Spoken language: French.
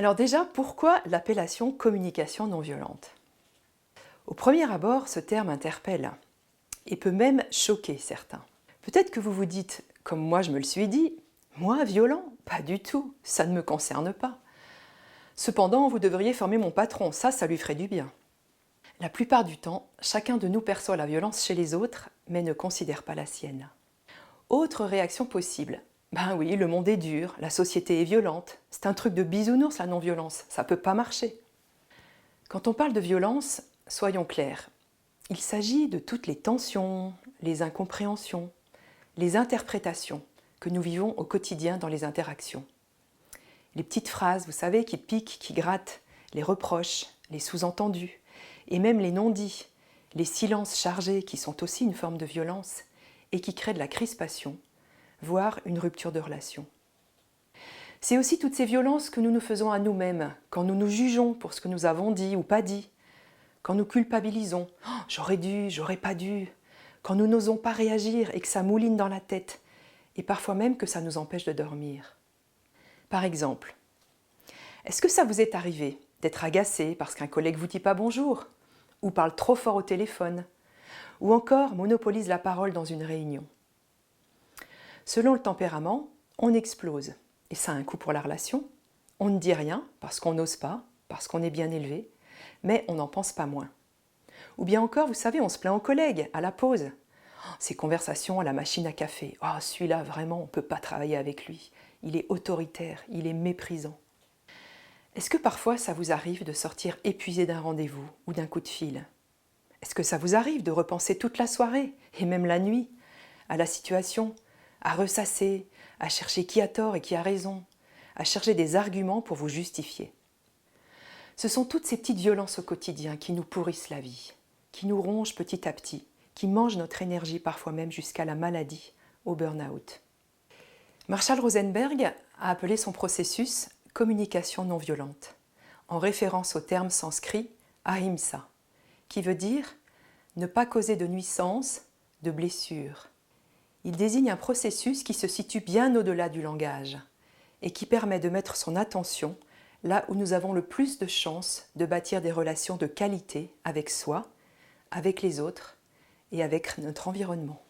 Alors déjà, pourquoi l'appellation communication non violente? Au premier abord, ce terme interpelle et peut même choquer certains. Peut-être que vous vous dites, comme moi je me le suis dit, moi violent? Pas du tout, ça ne me concerne pas. Cependant, vous devriez former mon patron, ça lui ferait du bien. La plupart du temps, chacun de nous perçoit la violence chez les autres, mais ne considère pas la sienne. Autre réaction possible. Ben oui, le monde est dur, la société est violente, c'est un truc de bisounours la non-violence, ça peut pas marcher. Quand on parle de violence, soyons clairs, il s'agit de toutes les tensions, les incompréhensions, les interprétations que nous vivons au quotidien dans les interactions. Les petites phrases, vous savez, qui piquent, qui grattent, les reproches, les sous-entendus, et même les non-dits, les silences chargés qui sont aussi une forme de violence et qui créent de la crispation, voire une rupture de relation. C'est aussi toutes ces violences que nous nous faisons à nous-mêmes, quand nous nous jugeons pour ce que nous avons dit ou pas dit, quand nous culpabilisons « Oh, j'aurais dû, j'aurais pas dû », quand nous n'osons pas réagir et que ça mouline dans la tête, et parfois même que ça nous empêche de dormir. Par exemple, est-ce que ça vous est arrivé d'être agacé parce qu'un collègue vous dit pas bonjour, ou parle trop fort au téléphone, ou encore monopolise la parole dans une réunion? Selon le tempérament, on explose, et ça a un coût pour la relation. On ne dit rien parce qu'on n'ose pas, parce qu'on est bien élevé, mais on n'en pense pas moins. Ou bien encore, vous savez, on se plaint aux collègues à la pause. Oh, ces conversations à la machine à café, oh, celui-là, vraiment, on ne peut pas travailler avec lui. Il est autoritaire, il est méprisant. Est-ce que parfois ça vous arrive de sortir épuisé d'un rendez-vous ou d'un coup de fil? Est-ce que ça vous arrive de repenser toute la soirée, et même la nuit, à la situation, à ressasser, à chercher qui a tort et qui a raison, à chercher des arguments pour vous justifier? Ce sont toutes ces petites violences au quotidien qui nous pourrissent la vie, qui nous rongent petit à petit, qui mangent notre énergie parfois même jusqu'à la maladie, au burn-out. Marshall Rosenberg a appelé son processus « communication non violente », en référence au terme sanskrit « ahimsa », qui veut dire « ne pas causer de nuisances, de blessures ». Il désigne un processus qui se situe bien au-delà du langage et qui permet de mettre son attention là où nous avons le plus de chances de bâtir des relations de qualité avec soi, avec les autres et avec notre environnement.